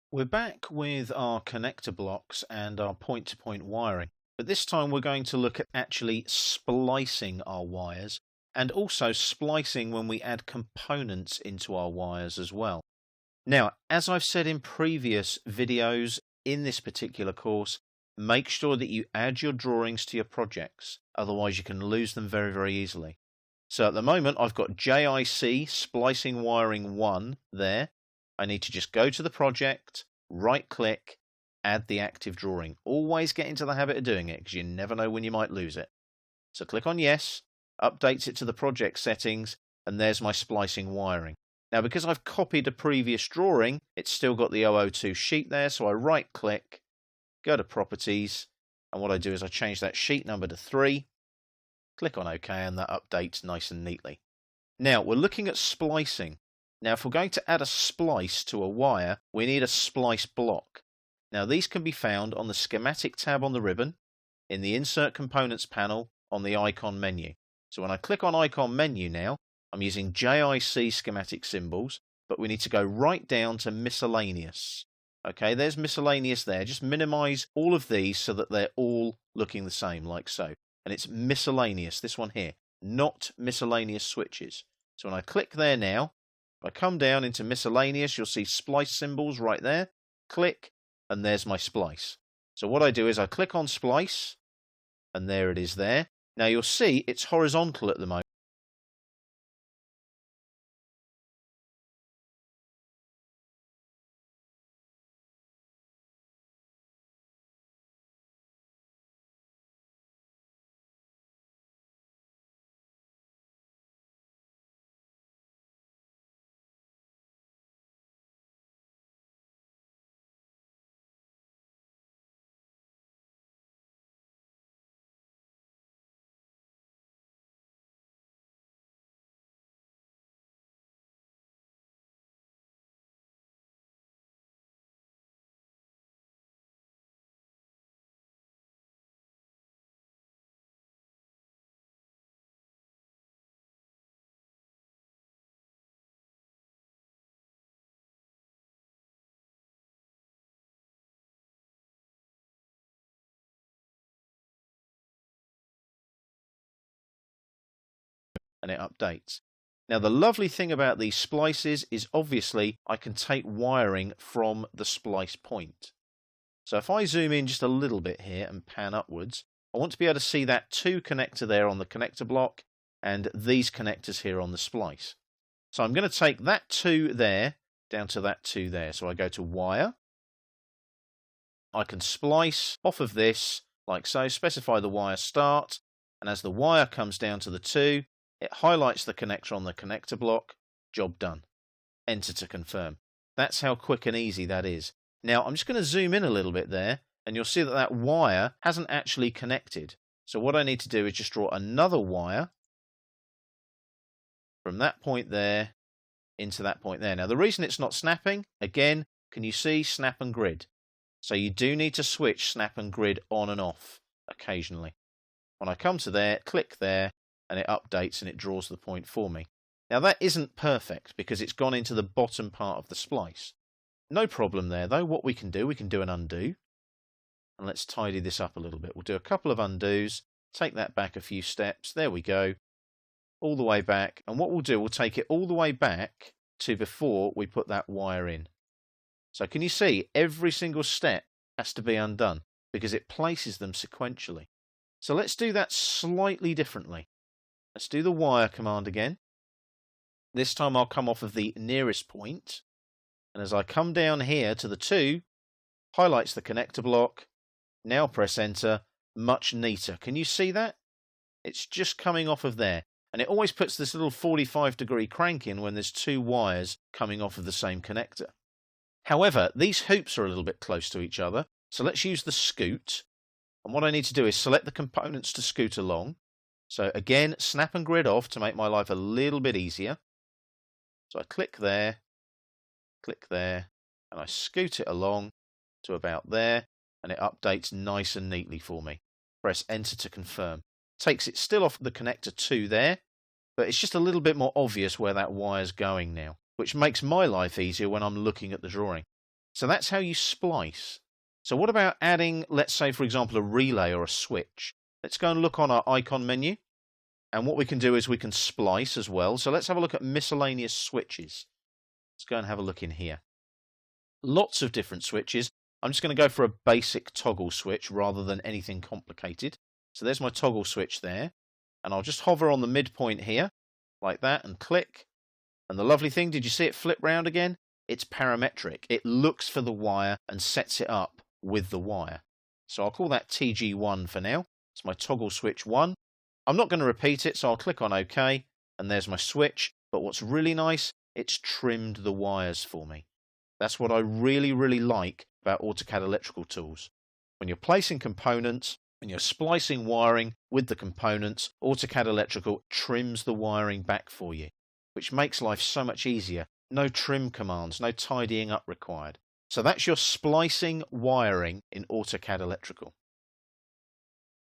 We're back with our connector blocks and our point-to-point wiring, but this time we're going to look at actually splicing our wires and also splicing when we add components into our wires as well. Now, as I've said in previous videos in this particular course, make sure that you add your drawings to your projects, otherwise you can lose them very, very easily. So at the moment I've got JIC splicing wiring 1 there. I need to just go to the project, right click, add the active drawing. Always get into the habit of doing it because you never know when you might lose it. So click on yes, updates it to the project settings, and there's my splicing wiring. Now because I've copied a previous drawing, it's still got the 002 sheet there, so I right click, go to properties, and what I do is I change that sheet number to 3, click on OK, and that updates nice and neatly. Now we're looking at splicing. Now, if we're going to add a splice to a wire, we need a splice block. Now, these can be found on the Schematic tab on the ribbon, in the Insert Components panel, on the Icon menu. So when I click on Icon menu now, I'm using JIC schematic symbols, but we need to go right down to Miscellaneous. Okay, there's Miscellaneous there. Just minimize all of these so that they're all looking the same, like so. And it's Miscellaneous, this one here, not Miscellaneous Switches. So when I click there now, if I come down into Miscellaneous, you'll see splice symbols right there. Click, and there's my splice. So what I do is I click on splice, and there it is there. Now you'll see it's horizontal at the moment. And it updates. Now the lovely thing about these splices is obviously I can take wiring from the splice point. So if I zoom in just a little bit here and pan upwards, I want to be able to see that 2 connector there on the connector block and these connectors here on the splice. So I'm going to take that 2 there down to that 2 there. So I go to wire. I can splice off of this like so, specify the wire start, and as the wire comes down to the 2, it highlights the connector on the connector block. Job done. Enter to confirm. That's how quick and easy that is. Now I'm just going to zoom in a little bit there, and you'll see that that wire hasn't actually connected. So what I need to do is just draw another wire from that point there into that point there. Now the reason it's not snapping, again, can you see snap and grid? So you do need to switch snap and grid on and off occasionally. When I come to there, click there, and it updates and it draws the point for me. Now that isn't perfect because it's gone into the bottom part of the splice. No problem there though. What we can do an undo. And let's tidy this up a little bit. We'll do a couple of undos, take that back a few steps. There we go. All the way back. And what we'll do, we'll take it all the way back to before we put that wire in. So can you see every single step has to be undone because it places them sequentially. So let's do that slightly differently. Let's do the wire command again. This time I'll come off of the nearest point. And as I come down here to the 2, highlights the connector block. Now press enter. Much neater. Can you see that? It's just coming off of there. And it always puts this little 45-degree crank in when there's 2 wires coming off of the same connector. However, these hoops are a little bit close to each other. So let's use the scoot. And what I need to do is select the components to scoot along. So again, snap and grid off to make my life a little bit easier. So I click there, and I scoot it along to about there, and it updates nice and neatly for me. Press enter to confirm. Takes it still off the connector 2 there, but it's just a little bit more obvious where that wire's going now, which makes my life easier when I'm looking at the drawing. So that's how you splice. So what about adding, let's say, for example, a relay or a switch? Let's go and look on our icon menu. And what we can do is we can splice as well. So let's have a look at miscellaneous switches. Let's go and have a look in here. Lots of different switches. I'm just going to go for a basic toggle switch rather than anything complicated. So there's my toggle switch there. And I'll just hover on the midpoint here, like that, and click. And the lovely thing, did you see it flip round again? It's parametric. It looks for the wire and sets it up with the wire. So I'll call that TG1 for now. It's my toggle switch 1. I'm not going to repeat it, so I'll click on OK, and there's my switch. But what's really nice, it's trimmed the wires for me. That's what I really, really like about Autocad electrical tools. When you're placing components, when you're splicing wiring with the components, Autocad Electrical trims the wiring back for you, which makes life so much easier. No trim commands, no tidying up required. So that's your splicing wiring in Autocad Electrical.